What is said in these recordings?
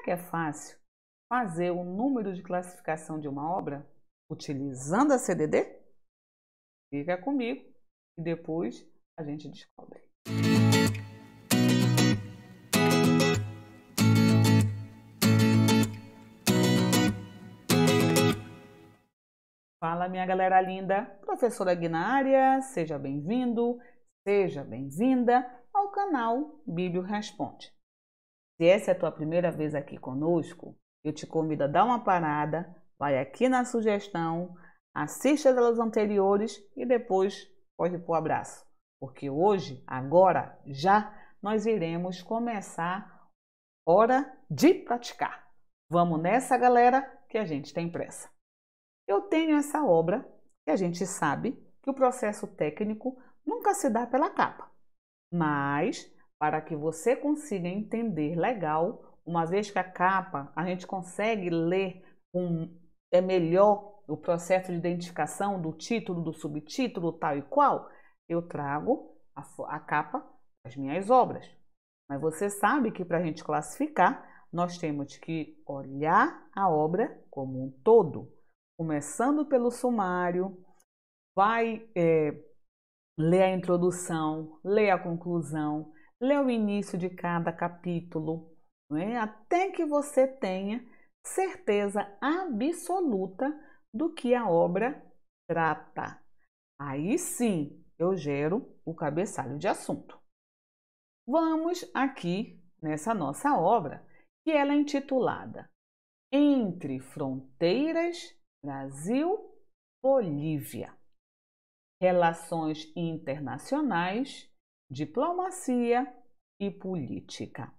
que é fácil fazer o número de classificação de uma obra utilizando a CDD? Fica comigo e depois a gente descobre. Fala, minha galera linda! Professora Gui na área, seja bem-vindo, seja bem-vinda ao canal Bíblio Responde. Se essa é a tua primeira vez aqui conosco, eu te convido a dar uma parada, vai aqui na sugestão, assiste as aulas anteriores e depois pode ir pro abraço. Porque hoje, agora, já, nós iremos começar hora de praticar. Vamos nessa, galera, que a gente tem pressa. Eu tenho essa obra que a gente sabe que o processo técnico nunca se dá pela capa, mas para que você consiga entender legal, uma vez que a capa a gente consegue ler é melhor o processo de identificação do título, do subtítulo, tal e qual, eu trago a capa das minhas obras. Mas você sabe que para a gente classificar, nós temos que olhar a obra como um todo. Começando pelo sumário, vai ler a introdução, ler a conclusão, ler o início de cada capítulo, não é? Até que você tenha certeza absoluta do que a obra trata. Aí sim eu gero o cabeçalho de assunto. Vamos aqui nessa nossa obra, que ela é intitulada Entre Fronteiras Brasil-Bolívia. Relações internacionais, diplomacia e política.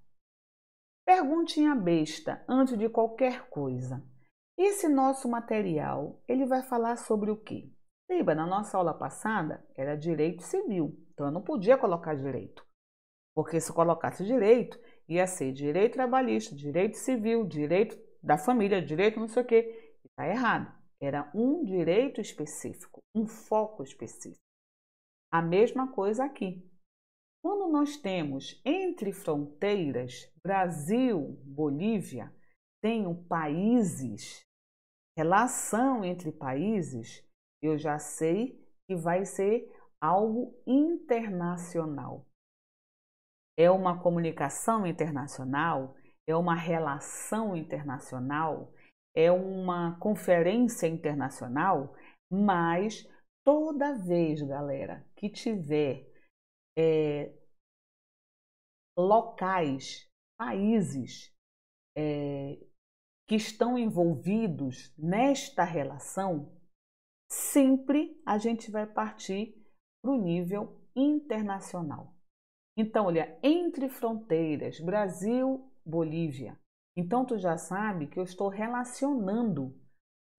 Perguntinha besta antes de qualquer coisa. Esse nosso material, ele vai falar sobre o quê? Lembra, na nossa aula passada era direito civil, então eu não podia colocar direito. Porque se eu colocasse direito, ia ser direito trabalhista, direito civil, direito da família, direito não sei o quê. Está errado. Era um direito específico, um foco específico. A mesma coisa aqui. Quando nós temos entre fronteiras, Brasil, Bolívia, tenho países, relação entre países, eu já sei que vai ser algo internacional. É uma comunicação internacional, é uma relação internacional, é uma conferência internacional, mas toda vez, galera, que tiver locais, países que estão envolvidos nesta relação, sempre a gente vai partir para o nível internacional. Então, olha, entre fronteiras, Brasil, Bolívia. Então, tu já sabe que eu estou relacionando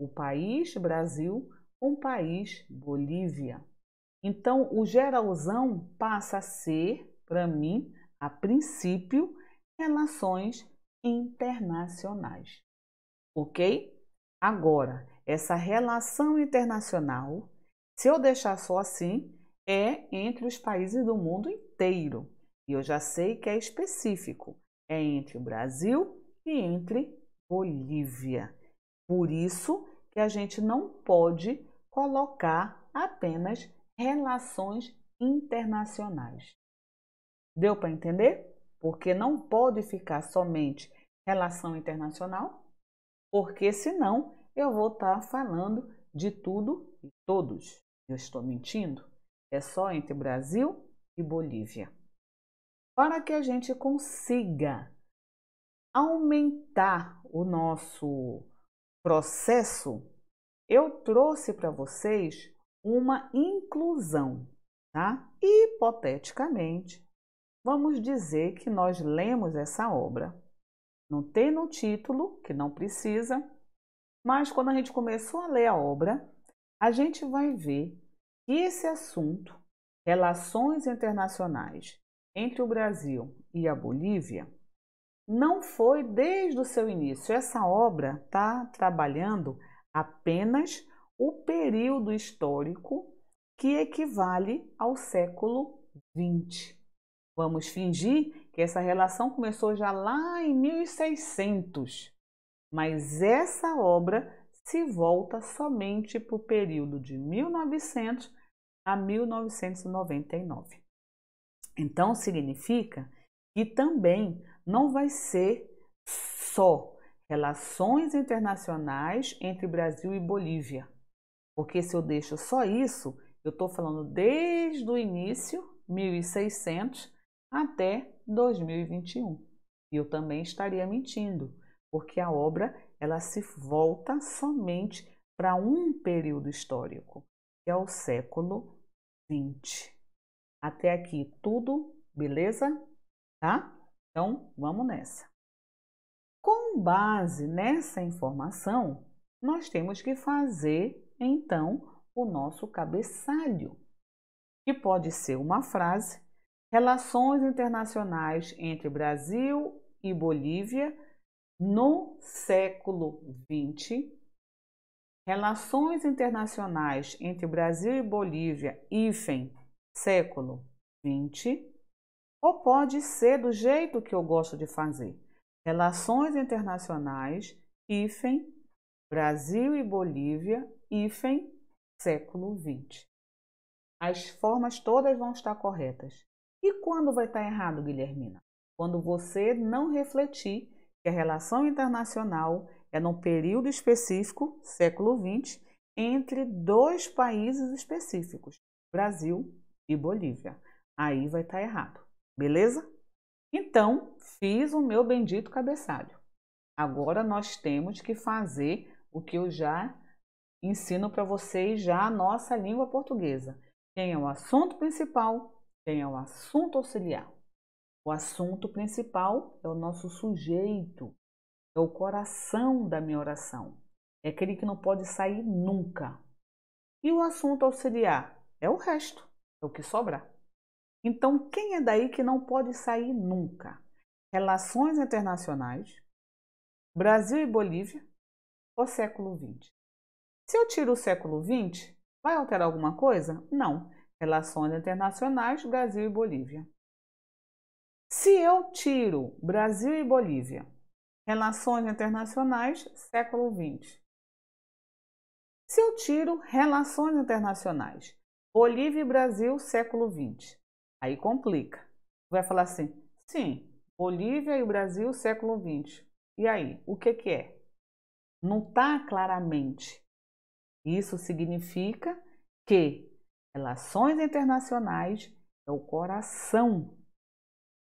o país Brasil com o país Bolívia. Então, o geralzão passa a ser, para mim, a princípio, relações internacionais. Ok? Agora, essa relação internacional, se eu deixar só assim, é entre os países do mundo inteiro. E eu já sei que é específico. É entre o Brasil e entre Bolívia. Por isso que a gente não pode colocar apenas relações internacionais. Deu para entender? Porque não pode ficar somente relação internacional, porque senão eu vou estar falando de tudo e todos. Eu estou mentindo? É só entre Brasil e Bolívia. Para que a gente consiga aumentar o nosso processo, eu trouxe para vocês uma inclusão, tá? Hipoteticamente, vamos dizer que nós lemos essa obra, não tem no título, que não precisa, mas quando a gente começou a ler a obra, a gente vai ver que esse assunto, relações internacionais entre o Brasil e a Bolívia, não foi desde o seu início. Essa obra está trabalhando apenas o período histórico que equivale ao século XX. Vamos fingir que que essa relação começou já lá em 1600, mas essa obra se volta somente para o período de 1900 a 1999. Então, significa que também não vai ser só relações internacionais entre Brasil e Bolívia, porque se eu deixo só isso, eu estou falando desde o início, 1600, até 2021. E eu também estaria mentindo, porque a obra ela se volta somente para um período histórico, que é o século XX. Até aqui tudo beleza? Tá? Então vamos nessa. Com base nessa informação, nós temos que fazer então o nosso cabeçalho, que pode ser uma frase: relações internacionais entre Brasil e Bolívia no século XX, relações internacionais entre Brasil e Bolívia, século XX, ou pode ser do jeito que eu gosto de fazer: relações internacionais, Brasil e Bolívia, século XX. As formas todas vão estar corretas. E quando vai estar errado, Guilhermina? Quando você não refletir que a relação internacional é num período específico, século XX, entre dois países específicos, Brasil e Bolívia. Aí vai estar errado, beleza? Então, fiz o meu bendito cabeçalho. Agora nós temos que fazer o que eu já ensino para vocês, já a nossa língua portuguesa. Quem é o assunto principal, quem é o assunto auxiliar. O assunto principal é o nosso sujeito, é o coração da minha oração. É aquele que não pode sair nunca. E o assunto auxiliar é o resto, é o que sobrar. Então, quem é daí que não pode sair nunca? Relações internacionais, Brasil e Bolívia ou século XX? Se eu tiro o século XX, vai alterar alguma coisa? Não. Relações internacionais, Brasil e Bolívia. Se eu tiro Brasil e Bolívia, relações internacionais, século XX. Se eu tiro relações internacionais, Bolívia e Brasil, século XX, aí complica. Vai falar assim, sim, Bolívia e o Brasil, século XX. E aí, o que que é? Não está claramente. Isso significa que relações internacionais é o coração,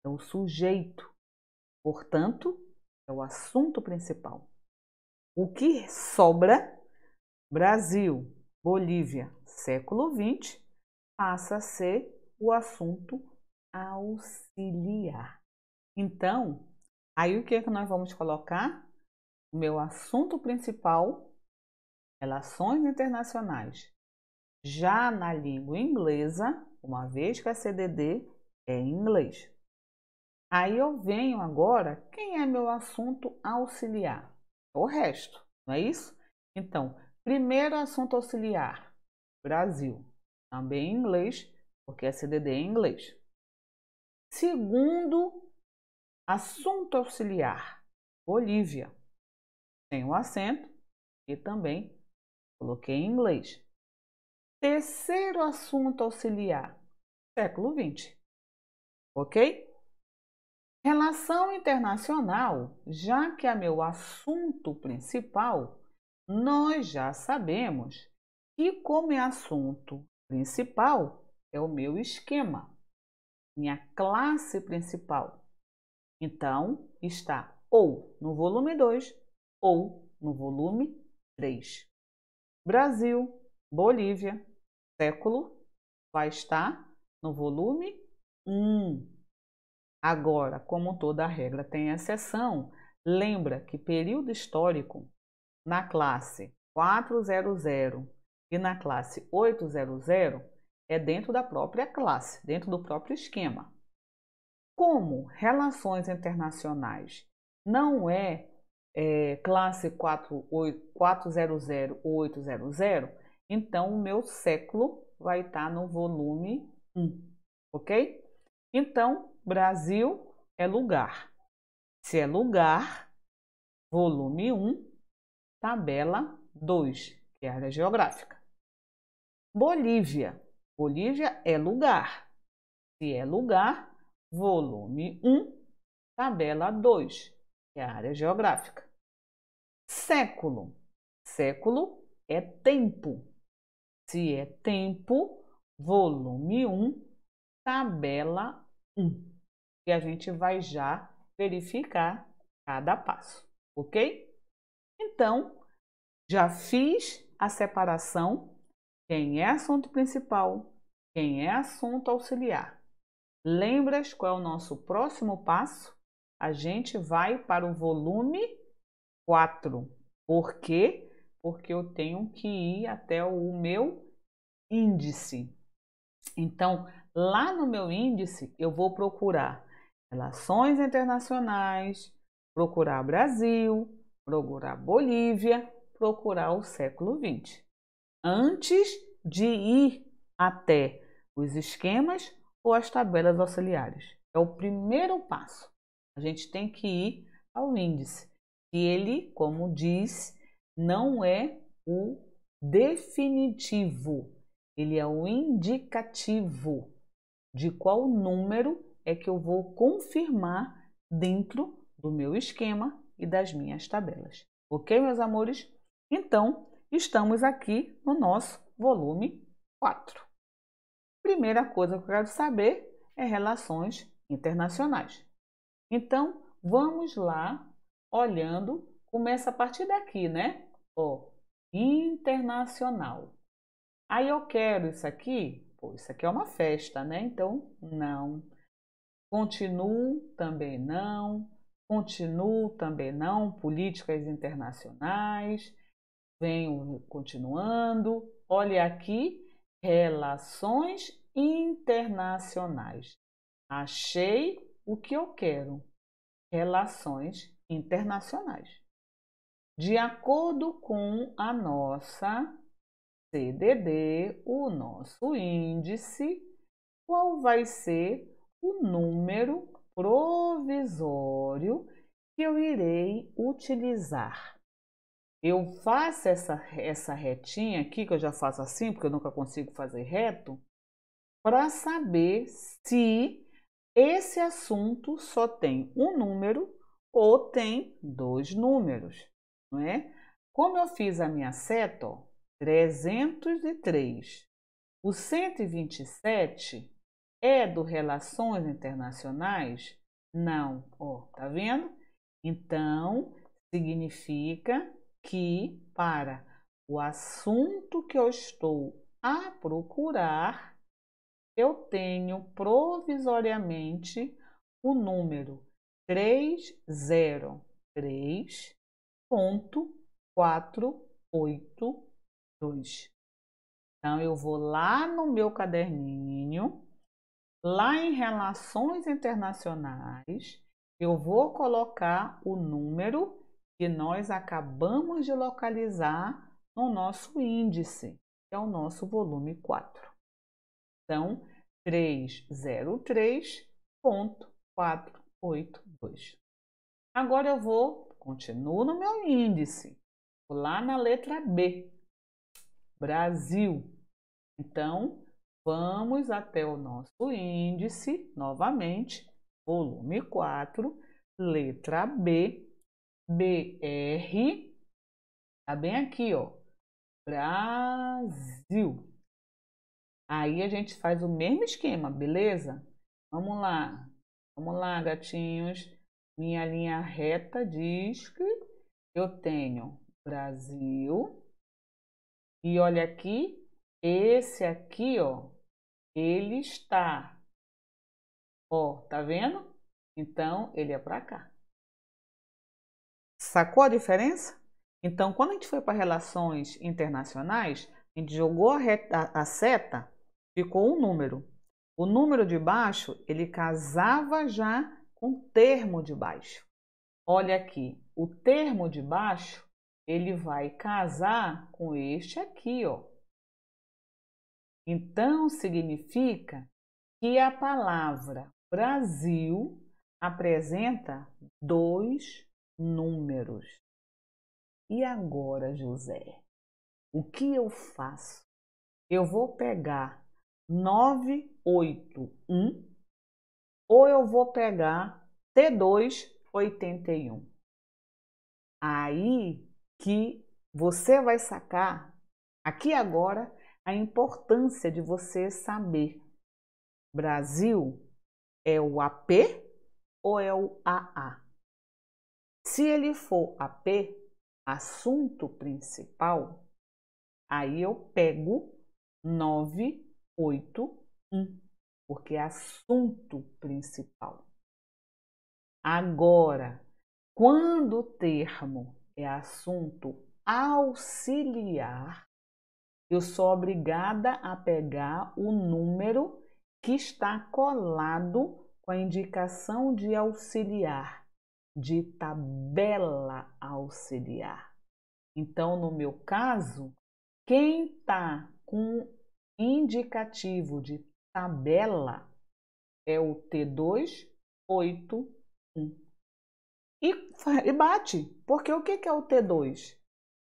é o sujeito, portanto, é o assunto principal. O que sobra, Brasil, Bolívia, século XX, passa a ser o assunto auxiliar. Então, aí o que é que nós vamos colocar? O meu assunto principal, relações internacionais. Já na língua inglesa, uma vez que a CDD é em inglês. Aí eu venho agora, quem é meu assunto auxiliar? O resto, não é isso? Então, primeiro assunto auxiliar, Brasil, também em inglês, porque a CDD é em inglês. Segundo assunto auxiliar, Bolívia, tem o acento e também coloquei em inglês. Terceiro assunto auxiliar, século XX, ok? Relação internacional, já que é meu assunto principal, nós já sabemos que, como é assunto principal, é o meu esquema, minha classe principal. Então, está ou no volume 2 ou no volume 3. Brasil, Bolívia, século, vai estar no volume 1. Agora, como toda regra tem exceção, lembra que período histórico na classe 400 e na classe 800 é dentro da própria classe, dentro do próprio esquema. Como relações internacionais não é classe 400 ou 800, então o meu século vai estar no volume 1, ok? Então, Brasil, é lugar. Se é lugar, volume 1, tabela 2, que é a área geográfica. Bolívia. Bolívia é lugar. Se é lugar, volume 1, tabela 2, que é a área geográfica. Século. Século é tempo. Se é tempo, volume 1, tabela 1. E a gente vai já verificar cada passo, ok? Então, já fiz a separação, quem é assunto principal, quem é assunto auxiliar. Lembras qual é o nosso próximo passo? A gente vai para o volume 4. Por quê? Porque eu tenho que ir até o meu índice. Então, lá no meu índice, eu vou procurar relações internacionais, procurar Brasil, procurar Bolívia, procurar o século XX. Antes de ir até os esquemas ou as tabelas auxiliares. É o primeiro passo. A gente tem que ir ao índice. E ele, como diz, não é o definitivo. Ele é o indicativo de qual número é que eu vou confirmar dentro do meu esquema e das minhas tabelas. Ok, meus amores? Então, estamos aqui no nosso volume 4. Primeira coisa que eu quero saber é relações internacionais. Então, vamos lá, olhando, começa a partir daqui, né? Ó, internacional. Aí eu quero isso aqui, pô, isso aqui é uma festa, né? Então, não. Continuo, também não. Continuo, também não. Políticas internacionais. Venho continuando. Olha aqui, relações internacionais. Achei o que eu quero. Relações internacionais. De acordo com a nossa CDD, o nosso índice, qual vai ser o número provisório que eu irei utilizar? Eu faço essa retinha aqui, que eu já faço assim, porque eu nunca consigo fazer reto, para saber se esse assunto só tem um número ou tem dois números, não é? Como eu fiz a minha seta, ó, 303. O 127 é do Relações Internacionais? Não. Ó, tá vendo? Então, significa que para o assunto que eu estou a procurar, eu tenho provisoriamente o número 303.482. Então, eu vou lá no meu caderninho, lá em Relações Internacionais, eu vou colocar o número que nós acabamos de localizar no nosso índice, que é o nosso volume 4. Então, 303.482. Agora eu continuo no meu índice, vou lá na letra B, Brasil. Então, vamos até o nosso índice, novamente, volume 4, letra B, BR, tá bem aqui, ó, Brasil. Aí a gente faz o mesmo esquema, beleza? Vamos lá, gatinhos. Minha linha reta diz que eu tenho Brasil. E olha aqui, esse aqui, ó, ele está, ó, tá vendo? Então, ele é para cá. Sacou a diferença? Então, quando a gente foi para relações internacionais, a gente jogou a seta, ficou um número. O número de baixo, ele casava já com o termo de baixo. Olha aqui, o termo de baixo, ele vai casar com este aqui, ó. Então, significa que a palavra Brasil apresenta dois números. E agora, José, o que eu faço? Eu vou pegar 981 ou eu vou pegar T281? Aí que você vai sacar, aqui agora, a importância de você saber: Brasil é o AP ou é o AA? Se ele for AP, assunto principal, aí eu pego 981, porque é assunto principal. Agora, quando o termo é assunto auxiliar, eu sou obrigada a pegar o número que está colado com a indicação de auxiliar, de tabela auxiliar. Então, no meu caso, quem está com indicativo de tabela é o T281. E bate, porque o que é o T2?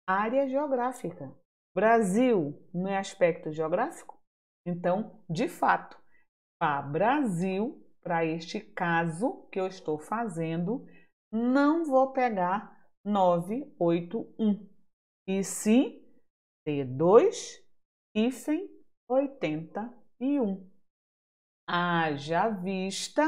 Área geográfica. Brasil não é aspecto geográfico? Então, de fato, para Brasil, para este caso que eu estou fazendo, não vou pegar 981, e sim T2-81. Haja vista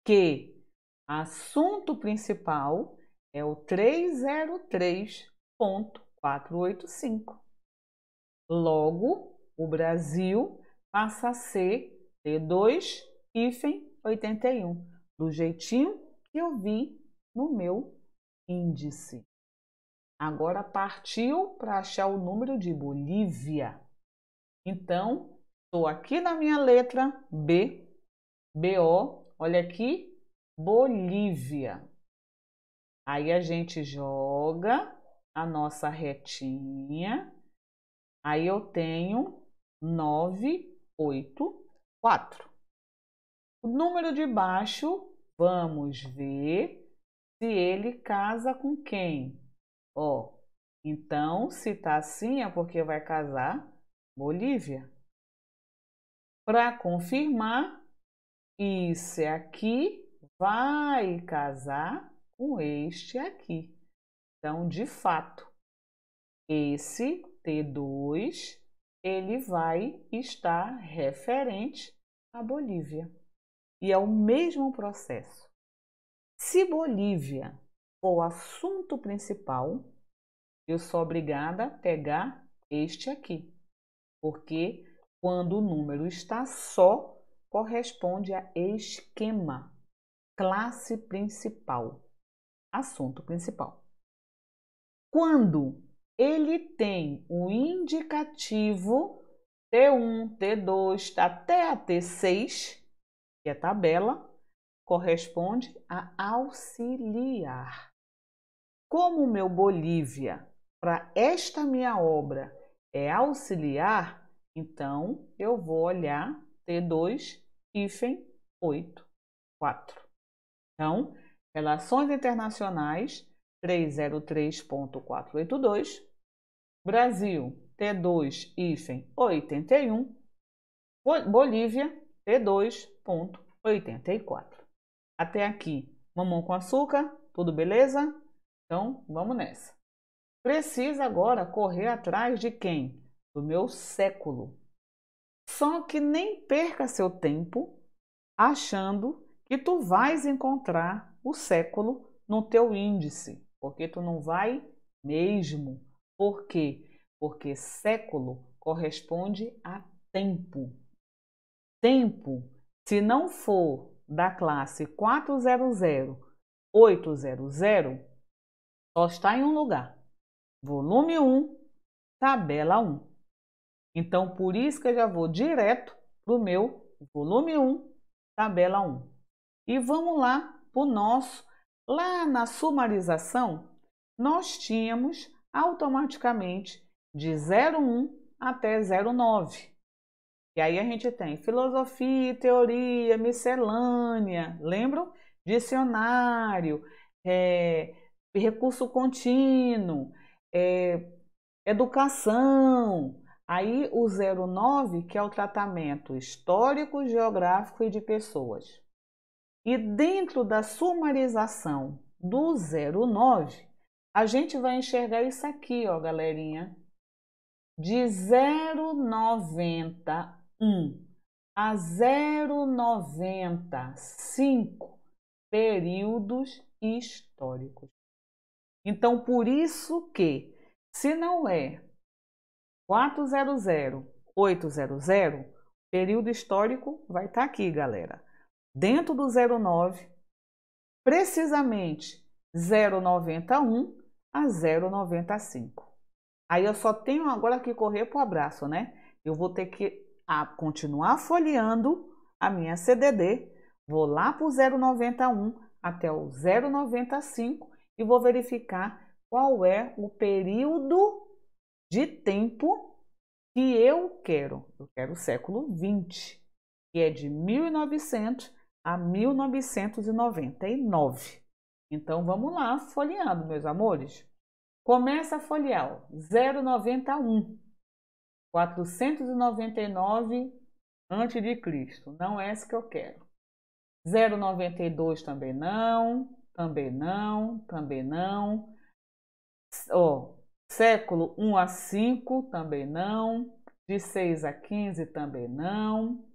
que assunto principal é o 303.485. Logo, o Brasil passa a ser T2-81, do jeitinho que eu vi no meu índice. Agora partiu para achar o número de Bolívia. Então, estou aqui na minha letra B, BO, olha aqui, Bolívia. Aí a gente joga a nossa retinha. Aí eu tenho 984. O número de baixo, vamos ver se ele casa com quem. Ó, então, se tá assim é porque vai casar Bolívia. Para confirmar, isso aqui vai casar com este aqui. Então, de fato, esse T2, ele vai estar referente à Bolívia. E é o mesmo processo. Se Bolívia for o assunto principal, eu sou obrigada a pegar este aqui, porque quando o número está só, corresponde a esquema, classe principal, assunto principal. Quando ele tem o indicativo T1, T2, até a T6, que é tabela, corresponde a auxiliar. Como o meu Bolívia, para esta minha obra, é auxiliar, então eu vou olhar T2-84. Então, Relações Internacionais 303.482, Brasil T2-81, Bolívia T2.84. Até aqui, mamão com açúcar, tudo beleza? Então, vamos nessa. Precisa agora correr atrás de quem? Do meu século. Só que nem perca seu tempo achando que tu vais encontrar o século no teu índice, porque tu não vai mesmo. Por quê? Porque século corresponde a tempo. Tempo, se não for da classe 400, 800, só está em um lugar. Volume 1, tabela 1. Então, por isso que eu já vou direto para o meu volume 1, tabela 1. E vamos lá para o nosso. Lá na sumarização, nós tínhamos automaticamente de 01 até 09. E aí a gente tem filosofia, teoria, miscelânea. Lembram? dicionário, recurso contínuo, educação. Aí o 09, que é o tratamento histórico, geográfico e de pessoas. E dentro da sumarização do 09, a gente vai enxergar isso aqui, ó, galerinha. De 0,91 a 0,95 períodos históricos. Então, por isso que, se não é 400, 800, período histórico vai estar aqui, galera. Dentro do 09, precisamente 0,91 a 0,95. Aí eu só tenho agora que correr para o abraço, né? Eu vou ter que continuar folheando a minha CDD, vou lá para o 0,91 até o 0,95 e vou verificar qual é o período de tempo que eu quero. Eu quero o século XX, que é de 1900 a 1999. Então vamos lá folheando, meus amores. Começa a folhear 0,91, 499 a.C. Não é esse que eu quero. 0,92 também não, também não, também não. Século 1 a 5 também não. De 6 a 15 também não.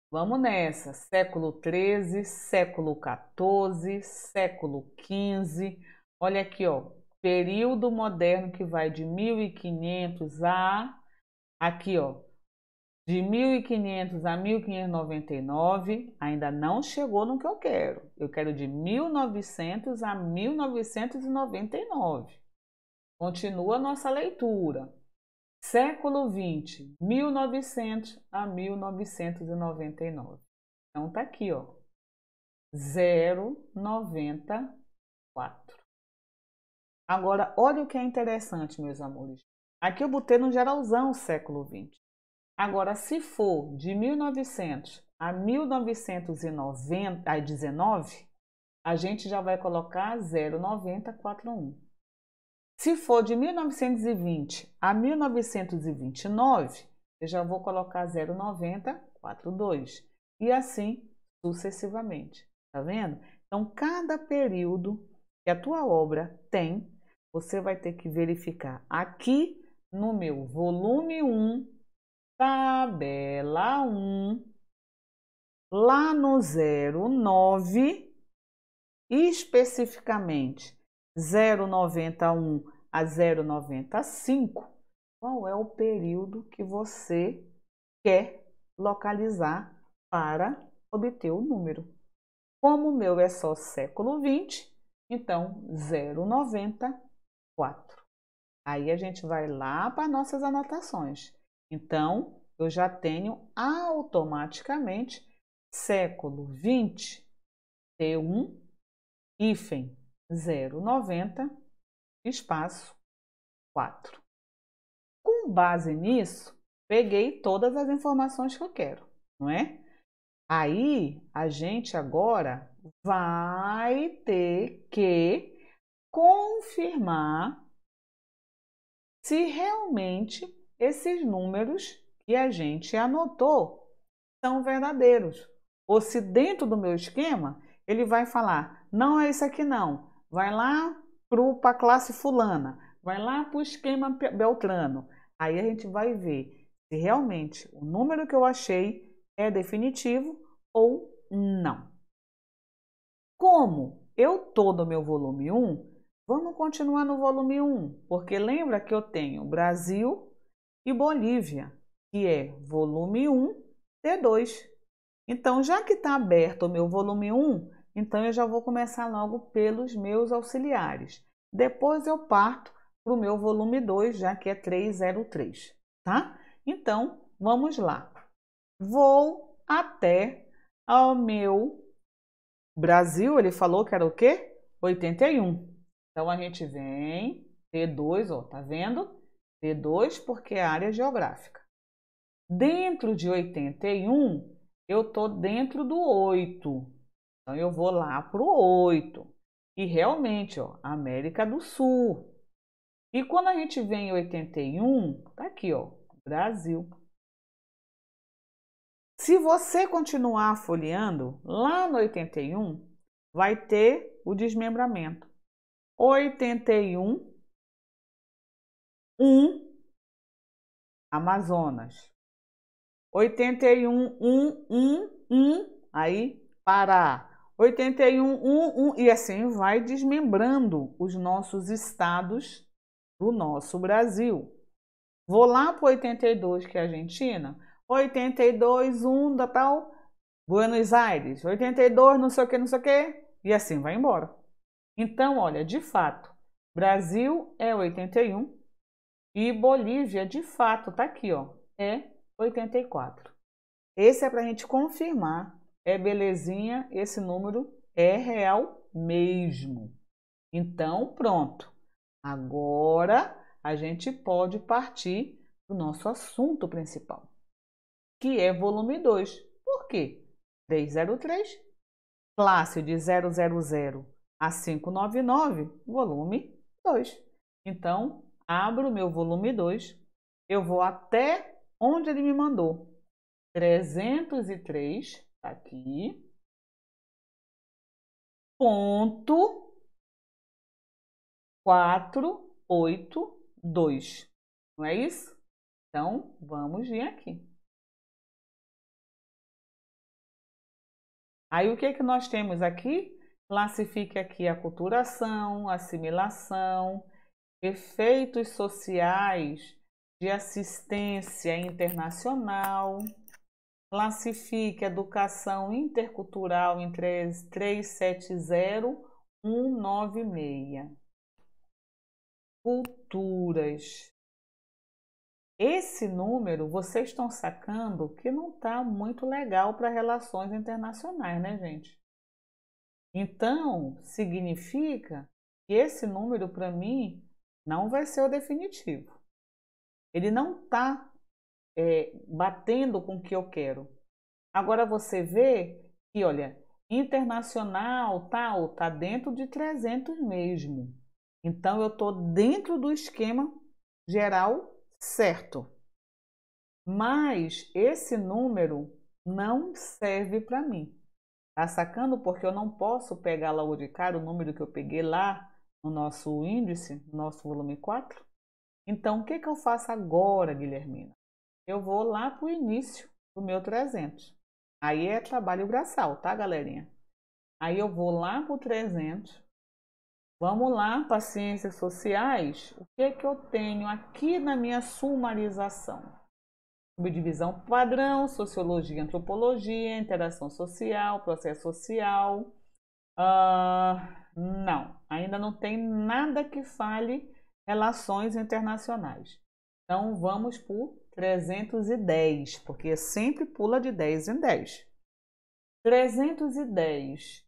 Vamos nessa. Século 13, século 14, século 15. Olha aqui, ó. Período moderno que vai de 1500 a aqui, ó, de 1500 a 1599, ainda não chegou no que eu quero. Eu quero de 1900 a 1999. Continua a nossa leitura. Século 20, 1900 a 1999. Então tá aqui, ó, 0,94. Agora, olha o que é interessante, meus amores. Aqui eu botei no geralzão o século 20. Agora, se for de 1900 a 1919, a gente já vai colocar 0,9041. Se for de 1920 a 1929, eu já vou colocar 0,9042. E assim sucessivamente. Tá vendo? Então, cada período que a tua obra tem, você vai ter que verificar aqui no meu volume 1, tabela 1, lá no 09, especificamente 0,91 a 0,95, qual é o período que você quer localizar para obter o número. Como o meu é só século 20, então 0,94. Aí a gente vai lá para nossas anotações. Então, eu já tenho automaticamente século 20, T1, hífen 0,90, espaço 4. Com base nisso, peguei todas as informações que eu quero, não é? Aí, a gente agora vai ter que confirmar se realmente esses números que a gente anotou são verdadeiros. Ou se dentro do meu esquema, ele vai falar, não é isso aqui não, vai lá para a classe fulana, vai lá para o esquema Beltrano. Aí a gente vai ver se realmente o número que eu achei é definitivo ou não. Como eu estou no meu volume 1, vamos continuar no volume 1, porque lembra que eu tenho Brasil e Bolívia, que é volume 1, T2. Então, já que está aberto o meu volume 1, então eu já vou começar logo pelos meus auxiliares. Depois eu parto para o meu volume 2, já que é 303, tá? Então, vamos lá. Vou até ao meu Brasil, ele falou que era o quê? 81. Então, a gente vem, T2, ó, tá vendo? T2 porque é área geográfica. Dentro de 81, eu tô dentro do 8. Então, eu vou lá para o 8. E realmente, ó, América do Sul. E quando a gente vem em 81, tá aqui, ó, Brasil. Se você continuar folheando, lá no 81, vai ter o desmembramento. 81, 1, Amazonas. 81, 1, aí Pará. 81, 1, e assim vai desmembrando os nossos estados do nosso Brasil. Vou lá para 82, que é a Argentina. 82, 1 da tal Buenos Aires. 82, não sei o que, não sei o que. E assim vai embora. Então, olha, de fato, Brasil é 81 e Bolívia, de fato, tá aqui, ó, é 84. Esse é para a gente confirmar, é belezinha, esse número é real mesmo. Então, pronto. Agora a gente pode partir do nosso assunto principal, que é volume 2. Por quê? 303, classe de 000 a 599, volume 2. Então, abro o meu volume 2, eu vou até onde ele me mandou. 303, tá aqui, ponto 482. Não é isso? Então, vamos vir aqui. Aí, o que que nós temos aqui? Classifique aqui aculturação, assimilação, efeitos sociais de assistência internacional. Classifique educação intercultural em 370196. Culturas. Esse número, vocês estão sacando que não está muito legal para relações internacionais, né, gente? Então, significa que esse número, para mim, não vai ser o definitivo. Ele não está batendo com o que eu quero. Agora, você vê que, olha, internacional, tal, tá dentro de 300 mesmo. Então, eu estou dentro do esquema geral certo. Mas esse número não serve para mim. Tá sacando? Porque eu não posso pegar logo de cara o número que eu peguei lá no nosso índice, no nosso volume 4. Então, o que que eu faço agora, Guilhermina? Eu vou lá para o início do meu 300. Aí é trabalho braçal, tá, galerinha? Aí eu vou lá para o 300. Vamos lá para ciências sociais. O que que eu tenho aqui na minha sumarização? Subdivisão padrão, sociologia, antropologia, interação social, processo social. Não, ainda não tem nada que fale relações internacionais. Então vamos por 310, porque sempre pula de 10 em 10. 310.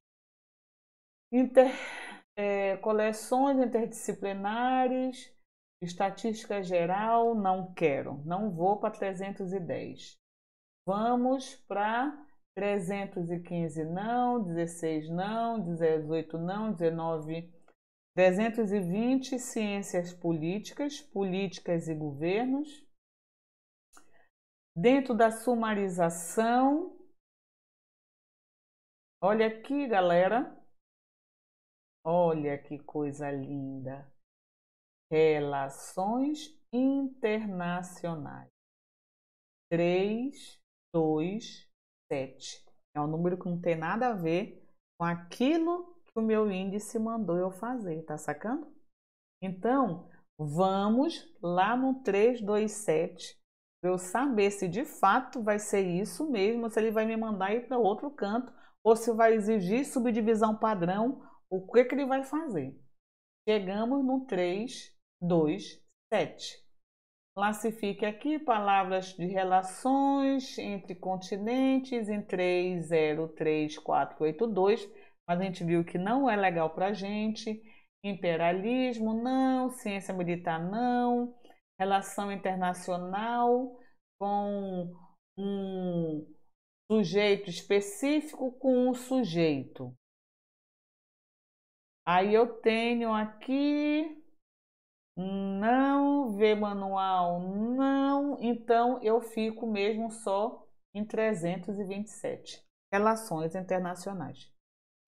Coleções interdisciplinares, estatística geral, não quero, não vou para 310. Vamos para 315 não, 16 não, 18 não, 19, 320 ciências políticas, políticas e governos. Dentro da sumarização, olha aqui, galera. Olha que coisa linda. Relações internacionais. 327. É um número que não tem nada a ver com aquilo que o meu índice mandou eu fazer, tá sacando? Então, vamos lá no 327 para eu saber se de fato vai ser isso mesmo, ou se ele vai me mandar ir para outro canto, ou se vai exigir subdivisão padrão, o que que ele vai fazer. Chegamos no 327. Classifique aqui palavras de relações entre continentes em 303482, mas a gente viu que não é legal para a gente. Imperialismo, não. Ciência militar, não. Relação internacional com um sujeito específico com um sujeito. Aí eu tenho aqui, não, ver manual, não, então eu fico mesmo só em 327. Relações internacionais.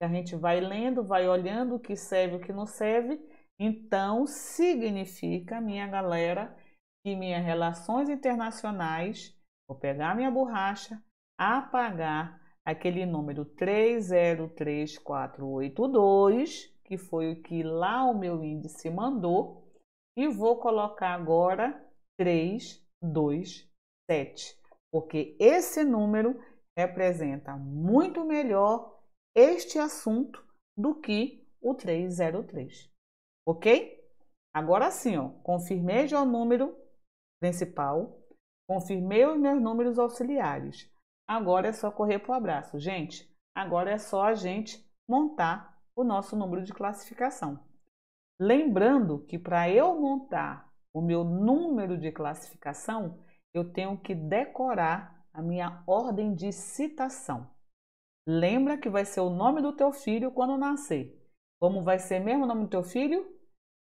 A gente vai lendo, vai olhando o que serve e o que não serve. Então, significa, minha galera, que minhas relações internacionais, vou pegar minha borracha, apagar aquele número 303482, que foi o que lá o meu índice mandou, e vou colocar agora 327, porque esse número representa muito melhor este assunto do que o 303, ok? Agora sim, ó, confirmei já o número principal, confirmei os meus números auxiliares. Agora é só correr para o abraço, gente. Agora é só a gente montar o nosso número de classificação. Lembrando que para eu montar o meu número de classificação, eu tenho que decorar a minha ordem de citação. Lembra que vai ser o nome do teu filho quando nascer. Como vai ser mesmo o nome do teu filho?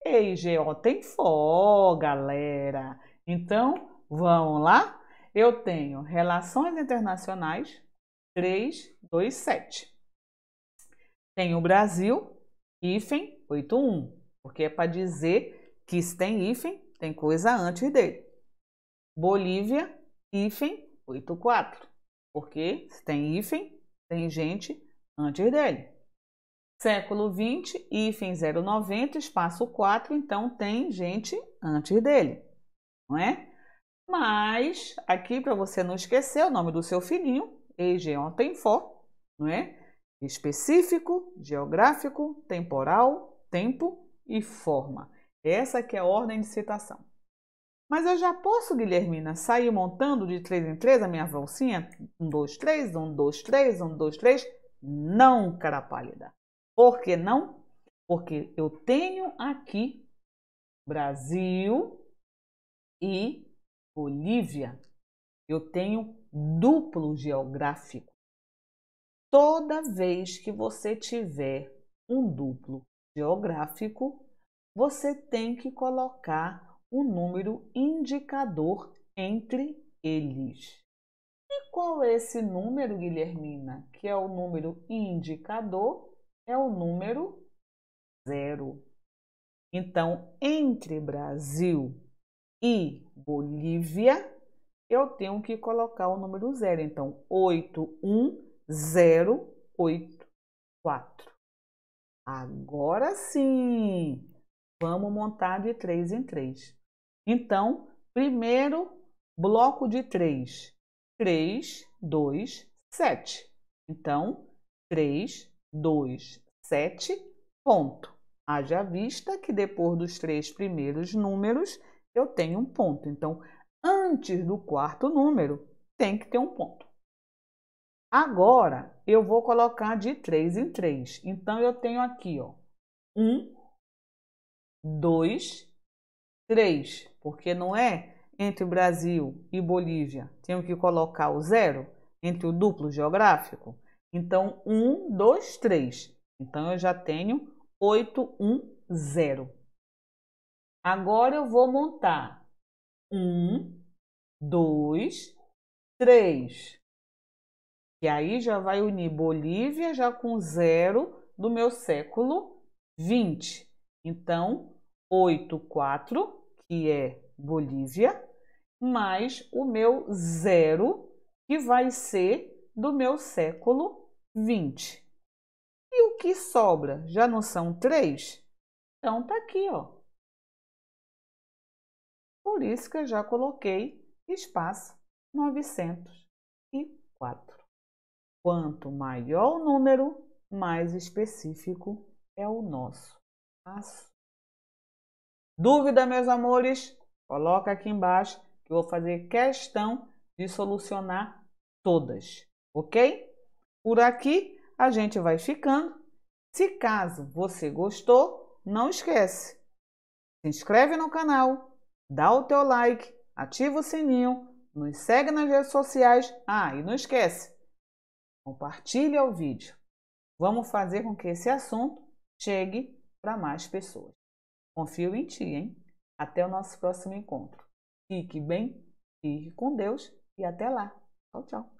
EIGO tem fó, galera. Então, vamos lá? Eu tenho Relações Internacionais 327. Tenho Brasil, hífen 81, porque é para dizer que se tem hífen, tem coisa antes dele. Bolívia, hífen 84, porque se tem hífen, tem gente antes dele. Século 20, hífen 090, espaço 4, então tem gente antes dele, não é? Mas, aqui para você não esquecer o nome do seu filhinho, EIGO tem fó, não é? Específico, geográfico, temporal, tempo e forma. Essa que é a ordem de citação. Mas eu já posso, Guilhermina, sair montando de 3 em 3 a minha valsinha? 1, 2, 3, 1, 2, 3, 1, 2, 3. Não, cara pálida. Por que não? Porque eu tenho aqui Brasil e Bolívia. Eu tenho duplo geográfico. Toda vez que você tiver um duplo geográfico, você tem que colocar um número indicador entre eles. E qual é esse número, Guilhermina? Que é o número indicador, é o número 0. Então, entre Brasil e Bolívia, eu tenho que colocar o número 0. Então, 81084. Agora sim, vamos montar de 3 em 3. Então, primeiro bloco de 3. 3, 2, 7. Então, 3, 2, 7, ponto. Haja vista que depois dos 3 primeiros números, eu tenho um ponto. Então, antes do quarto número, tem que ter um ponto. Agora, eu vou colocar de 3 em 3. Então, eu tenho aqui, ó, 1, 2, 3. Porque não é entre Brasil e Bolívia. Tenho que colocar o 0 entre o duplo geográfico. Então, 1, 2, 3. Então, eu já tenho 810. Agora, eu vou montar 1, 2, 3. E aí já vai unir Bolívia já com 0 do meu século 20. Então, 84, que é Bolívia, mais o meu 0, que vai ser do meu século 20. E o que sobra? Já não são 3? Então, tá aqui, ó. Por isso que eu já coloquei espaço 904. Quanto maior o número, mais específico é o nosso assunto. Dúvida, meus amores? Coloca aqui embaixo que eu vou fazer questão de solucionar todas, ok? Por aqui a gente vai ficando. Se caso você gostou, não esquece. Se inscreve no canal, dá o teu like, ativa o sininho, nos segue nas redes sociais. Ah, e não esquece, compartilha o vídeo. Vamos fazer com que esse assunto chegue para mais pessoas. Confio em ti, hein? Até o nosso próximo encontro. Fique bem, fique com Deus e até lá. Tchau, tchau.